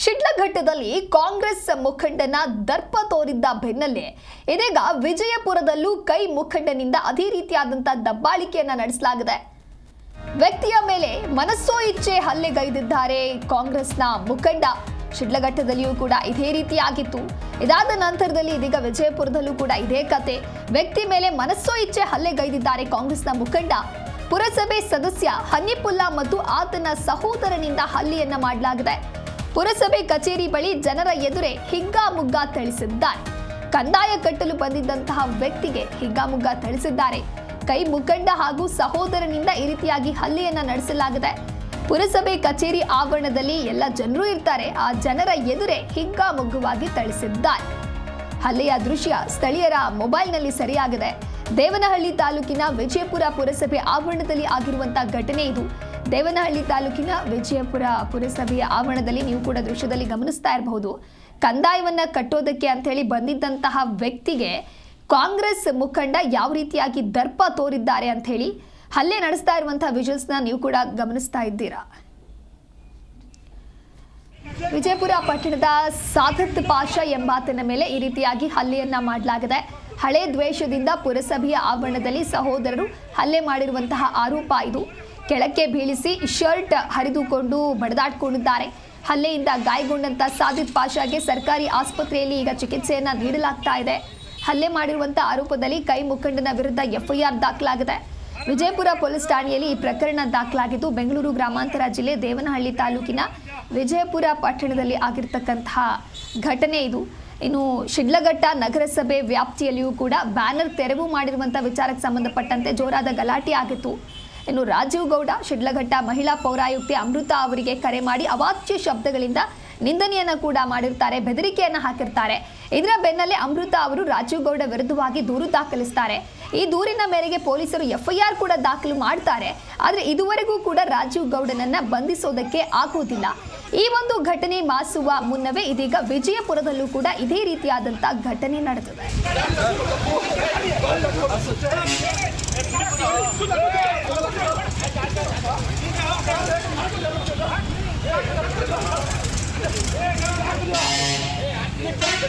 ಶಿಡ್ಲಘಟ್ಟದಲ್ಲಿ ಕಾಂಗ್ರೆಸ್ ಮುಖಂಡನ ದರ್ಪ ತೋರಿದ್ದ ಬೆನ್ನಲ್ಲೇ ಇದೀಗ ವಿಜಯಪುರದಲ್ಲೂ ಕೈ ಮುಖಂಡನಿಂದ ಅದೇ ರೀತಿಯಾದಂತಹ ದಬ್ಬಾಳಿಕೆಯನ್ನ ನಡೆಸಲಾಗಿದೆ. ವ್ಯಕ್ತಿಯ ಮೇಲೆ ಮನಸ್ಸೋ ಇಚ್ಛೆ ಹಲ್ಲೆಗೈದಿದ್ದಾರೆ ಕಾಂಗ್ರೆಸ್ನ ಮುಖಂಡ. ಶಿಡ್ಲಘಟ್ಟದಲ್ಲಿಯೂ ಕೂಡ ಇದೇ ರೀತಿಯಾಗಿತ್ತು. ಇದಾದ ನಂತರದಲ್ಲಿ ಇದೀಗ ವಿಜಯಪುರದಲ್ಲೂ ಕೂಡ ಇದೇ ಕತೆ. ವ್ಯಕ್ತಿ ಮೇಲೆ ಮನಸ್ಸೋ ಇಚ್ಛೆ ಹಲ್ಲೆಗೈದಿದ್ದಾರೆ ಕಾಂಗ್ರೆಸ್ನ ಮುಖಂಡ. ಪುರಸಭೆ ಸದಸ್ಯ ಹನ್ನಿಪುಲ್ಲಾ ಮತ್ತು ಆತನ ಸಹೋದರನಿಂದ ಹಲ್ಲೆಯನ್ನ ಮಾಡಲಾಗಿದೆ. ಪುರಸಭೆ ಕಚೇರಿ ಬಳಿ ಜನರ ಎದುರೇ ಹಿಗ್ಗಾಮುಗ್ಗಾ ಥಳಿಸಿದ್ದಾರೆ. ಕಂದಾಯ ಕಟ್ಟಲು ಬಂದಿದ್ದಂತಹ ವ್ಯಕ್ತಿಗೆ ಹಿಗ್ಗಾಮುಗ್ಗಾ ಥಳಿಸಿದ್ದಾರೆ. ಕೈ ಮುಖಂಡ ಹಾಗೂ ಸಹೋದರನಿಂದ ಈ ರೀತಿಯಾಗಿ ಹಲ್ಲೆಯನ್ನ ನಡೆಸಲಾಗಿದೆ. ಪುರಸಭೆ ಕಚೇರಿ ಆವರಣದಲ್ಲಿ ಎಲ್ಲ ಜನರು ಇರ್ತಾರೆ. ಆ ಜನರ ಎದುರೇ ಹಿಗ್ಗಾಮುಗ್ಗವಾಗಿ ಥಳಿಸಿದ್ದಾರೆ. ಹಲ್ಲೆಯ ದೃಶ್ಯ ಸ್ಥಳೀಯರ ಮೊಬೈಲ್ನಲ್ಲಿ ಸೆರೆಯಾಗಿದೆ. ದೇವನಹಳ್ಳಿ ತಾಲೂಕಿನ ವಿಜಯಪುರ ಪುರಸಭೆ ಆವರಣದಲ್ಲಿ ಆಗಿರುವಂತಹ ಘಟನೆ ಇದು. ದೇವನಹಳ್ಳಿ ತಾಲೂಕಿನ ವಿಜಯಪುರ ಪುರಸಭೆಯ ಆವರಣದಲ್ಲಿ ನೀವು ಕೂಡ ದೃಶ್ಯದಲ್ಲಿ ಗಮನಿಸ್ತಾ ಇರಬಹುದು. ಕಂದಾಯವನ್ನ ಕಟ್ಟೋದಕ್ಕೆ ಅಂತ ಹೇಳಿ ಬಂದಿದ್ದಂತಹ ವ್ಯಕ್ತಿಗೆ ಕಾಂಗ್ರೆಸ್ ಮುಖಂಡ ಯಾವ ರೀತಿಯಾಗಿ ದರ್ಪ ತೋರಿದ್ದಾರೆ ಅಂತ ಹೇಳಿ ಹಲ್ಲೆ ನಡೆಸ್ತಾ ಇರುವಂತಹ ವಿಜುವಲ್ಸ್ ನ ನೀವು ಕೂಡ ಗಮನಿಸ್ತಾ ಇದ್ದೀರಾ. ವಿಜಯಪುರ ಪಟ್ಟಣದ ಸಾದತ್ ಪಾಷಾ ಎಂಬಾತನ ಮೇಲೆ ಈ ರೀತಿಯಾಗಿ ಹಲ್ಲೆಯನ್ನ ಮಾಡಲಾಗಿದೆ. ಹಳೆ ದ್ವೇಷದಿಂದ ಪುರಸಭೆಯ ಆವರಣದಲ್ಲಿ ಸಹೋದರರು ಹಲ್ಲೆ ಮಾಡಿರುವಂತಹ ಆರೋಪ ಇದು. ಕೆಳಕ್ಕೆ ಬೀಳಿಸಿ ಶರ್ಟ್ ಹರಿದುಕೊಂಡು ಬಡದಾಡ್ಕೊಂಡಿದ್ದಾರೆ. ಹಲ್ಲೆಯಿಂದ ಗಾಯಗೊಂಡಂತ ಸಾದಿತ್ ಪಾಷಾಗೆ ಸರ್ಕಾರಿ ಆಸ್ಪತ್ರೆಯಲ್ಲಿ ಈಗ ಚಿಕಿತ್ಸೆಯನ್ನ ನೀಡಲಾಗ್ತಾ ಇದೆ. ಹಲ್ಲೆ ಮಾಡಿರುವಂತಹ ಆರೋಪದಲ್ಲಿ ಕೈ ಮುಖಂಡನ ವಿರುದ್ಧ ಎಫ್ಐಆರ್ ದಾಖಲಾಗಿದೆ. ವಿಜಯಪುರ ಪೊಲೀಸ್ ಠಾಣೆಯಲ್ಲಿ ಈ ಪ್ರಕರಣ ದಾಖಲಾಗಿದ್ದು ಬೆಂಗಳೂರು ಗ್ರಾಮಾಂತರ ಜಿಲ್ಲೆ ದೇವನಹಳ್ಳಿ ತಾಲೂಕಿನ ವಿಜಯಪುರ ಪಟ್ಟಣದಲ್ಲಿ ಆಗಿರ್ತಕ್ಕಂತಹ ಘಟನೆ ಇದು. ಇನ್ನು ಶಿಡ್ಲಘಟ್ಟ ನಗರಸಭೆ ವ್ಯಾಪ್ತಿಯಲ್ಲಿಯೂ ಕೂಡ ಬ್ಯಾನರ್ ತೆರವು ಮಾಡಿರುವಂತಹ ವಿಚಾರಕ್ಕೆ ಸಂಬಂಧಪಟ್ಟಂತೆ ಜೋರಾದ ಗಲಾಟೆ ಆಗಿತ್ತು. ಇನ್ನು ರಾಜೀವ್ ಗೌಡ ಶಿಡ್ಲಘಟ್ಟ ಮಹಿಳಾ ಪೌರಾಯುಕ್ತೆ ಅಮೃತ ಅವರಿಗೆ ಕರೆ ಮಾಡಿ ಅವಾಚ್ಯ ಶಬ್ದಗಳಿಂದ ನಿಂದನೆಯನ್ನ ಕೂಡ ಮಾಡಿರ್ತಾರೆ, ಬೆದರಿಕೆಯನ್ನ ಹಾಕಿರ್ತಾರೆ. ಇದರ ಬೆನ್ನಲ್ಲೇ ಅಮೃತ ಅವರು ರಾಜೀವ್ ಗೌಡ ವಿರುದ್ಧವಾಗಿ ದೂರು ದಾಖಲಿಸ್ತಾರೆ. ಈ ದೂರಿನ ಮೇರೆಗೆ ಪೊಲೀಸರು ಎಫ್ಐಆರ್ ಕೂಡ ದಾಖಲು ಮಾಡ್ತಾರೆ. ಆದರೆ ಇದುವರೆಗೂ ಕೂಡ ರಾಜೀವ್ ಗೌಡನನ್ನ ಬಂಧಿಸೋದಕ್ಕೆ ಆಗೋದಿಲ್ಲ. ಈ ಒಂದು ಘಟನೆ ಮಾಸುವ ಮುನ್ನವೇ ಇದೀಗ ವಿಜಯಪುರದಲ್ಲೂ ಕೂಡ ಇದೇ ರೀತಿಯಾದಂತಹ ಘಟನೆ ನಡೆದಿದೆ.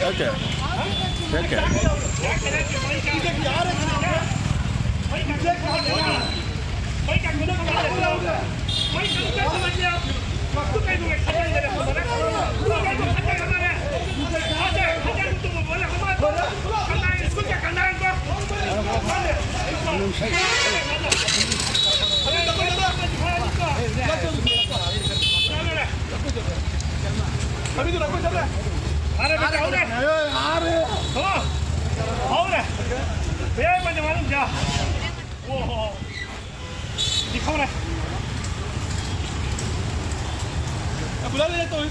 Okay.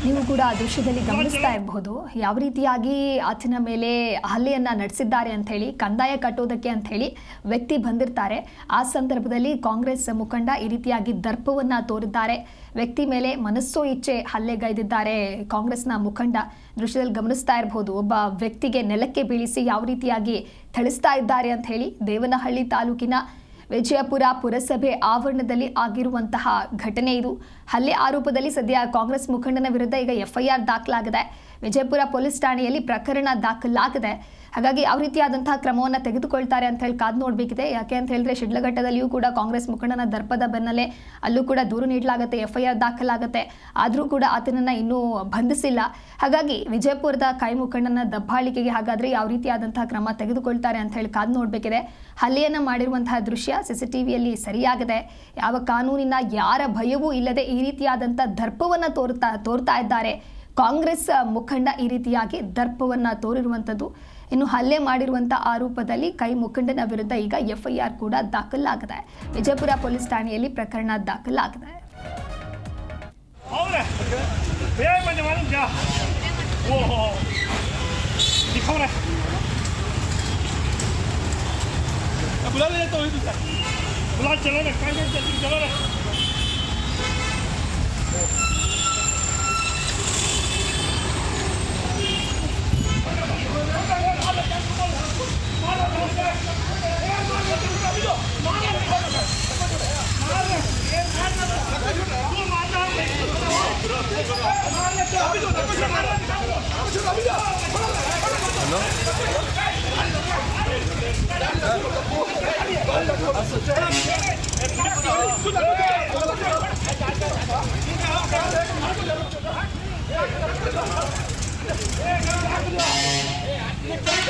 ನೀವು ಕೂಡ ಆ ದೃಶ್ಯದಲ್ಲಿ ಗಮನಿಸ್ತಾ ಇರಬಹುದು ಯಾವ ರೀತಿಯಾಗಿ ಆತನ ಮೇಲೆ ಹಲ್ಲೆಯನ್ನ ನಡೆಸಿದ್ದಾರೆ ಅಂತ ಹೇಳಿ. ಕಂದಾಯ ಕಟ್ಟೋದಕ್ಕೆ ಅಂತ ಹೇಳಿ ವ್ಯಕ್ತಿ ಬಂದಿರ್ತಾರೆ. ಆ ಸಂದರ್ಭದಲ್ಲಿ ಕಾಂಗ್ರೆಸ್ ಮುಖಂಡ ಈ ರೀತಿಯಾಗಿ ದರ್ಪವನ್ನ ತೋರಿದ್ದಾರೆ. ವ್ಯಕ್ತಿ ಮೇಲೆ ಮನಸ್ಸೋ ಇಚ್ಛೆ ಹಲ್ಲೆಗೈದಿದ್ದಾರೆ ಕಾಂಗ್ರೆಸ್ನ ಮುಖಂಡ. ದೃಶ್ಯದಲ್ಲಿ ಗಮನಿಸ್ತಾ ಇರಬಹುದು ಒಬ್ಬ ವ್ಯಕ್ತಿಗೆ ನೆಲಕ್ಕೆ ಬೀಳಿಸಿ ಯಾವ ರೀತಿಯಾಗಿ ಥಳಿಸ್ತಾ ಇದ್ದಾರೆ ಅಂತ ಹೇಳಿ. ದೇವನಹಳ್ಳಿ ತಾಲೂಕಿನ ವಿಜಯಪುರ ಪುರಸಭೆ ಆವರಣದಲ್ಲಿ ಆಗಿರುವಂತಹ ಘಟನೆ ಇದು. ಹಲ್ಲೆ ಆರೋಪದಲ್ಲಿ ಸದ್ಯ ಕಾಂಗ್ರೆಸ್ ಮುಖಂಡನ ವಿರುದ್ಧ ಈಗ ಎಫ್ಐಆರ್ ದಾಖಲಾಗಿದೆ. ವಿಜಯಪುರ ಪೊಲೀಸ್ ಠಾಣೆಯಲ್ಲಿ ಪ್ರಕರಣ ದಾಖಲಾಗಿದೆ. ಹಾಗಾಗಿ ಯಾವ ರೀತಿಯಾದಂತಹ ಕ್ರಮವನ್ನು ತೆಗೆದುಕೊಳ್ತಾರೆ ಅಂತ ಹೇಳಿ ಕಾದು ನೋಡಬೇಕಿದೆ. ಯಾಕೆ ಅಂತ ಹೇಳಿದ್ರೆ ಶಿಡ್ಲಘಟ್ಟದಲ್ಲಿಯೂ ಕೂಡ ಕಾಂಗ್ರೆಸ್ ಮುಖಂಡನ ದರ್ಪದ ಬೆನ್ನಲ್ಲೇ ಅಲ್ಲೂ ಕೂಡ ದೂರು ನೀಡಲಾಗುತ್ತೆ, ಎಫ್ಐಆರ್ ದಾಖಲಾಗುತ್ತೆ. ಆದರೂ ಕೂಡ ಆತನನ್ನ ಇನ್ನೂ ಬಂಧಿಸಿಲ್ಲ. ಹಾಗಾಗಿ ವಿಜಯಪುರದ ಕೈ ಮುಖಂಡನ ದಬ್ಬಾಳಿಕೆಗೆ ಹಾಗಾದ್ರೆ ಯಾವ ರೀತಿಯಾದಂತಹ ಕ್ರಮ ತೆಗೆದುಕೊಳ್ತಾರೆ ಅಂತ ಹೇಳಿ ಕಾದು ನೋಡಬೇಕಿದೆ. ಹಲ್ಲೆಯನ್ನ ಮಾಡಿರುವಂತಹ ದೃಶ್ಯ ಸಿಸಿಟಿವಿಯಲ್ಲಿ ಸರಿಯಾಗಿದೆ. ಯಾವ ಕಾನೂನಿನ ಯಾರ ಭಯವೂ ಇಲ್ಲದೆ ಈ ರೀತಿಯಾದಂತಹ ದರ್ಪವನ್ನ ತೋರ್ತಾ ಇದ್ದಾರೆ ಕಾಂಗ್ರೆಸ್ ಮುಖಂಡ. ಈ ರೀತಿಯಾಗಿ ದರ್ಪವನ್ನ ತೋರಿರುವಂಥದ್ದು. ಇನ್ನು ಹಲ್ಲೆ ಮಾಡಿರುವಂತಹ ಆರೋಪದಲ್ಲಿ ಕೈ ಮುಖಂಡನ ವಿರುದ್ಧ ಈಗ ಎಫ್ಐಆರ್ ಕೂಡ ದಾಖಲಾಗಿದೆ. ವಿಜಯಪುರ ಪೊಲೀಸ್ ಠಾಣೆಯಲ್ಲಿ ಪ್ರಕರಣ ದಾಖಲಾಗಿದೆ.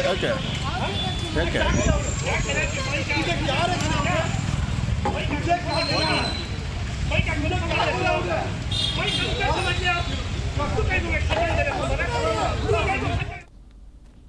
Okay okay bike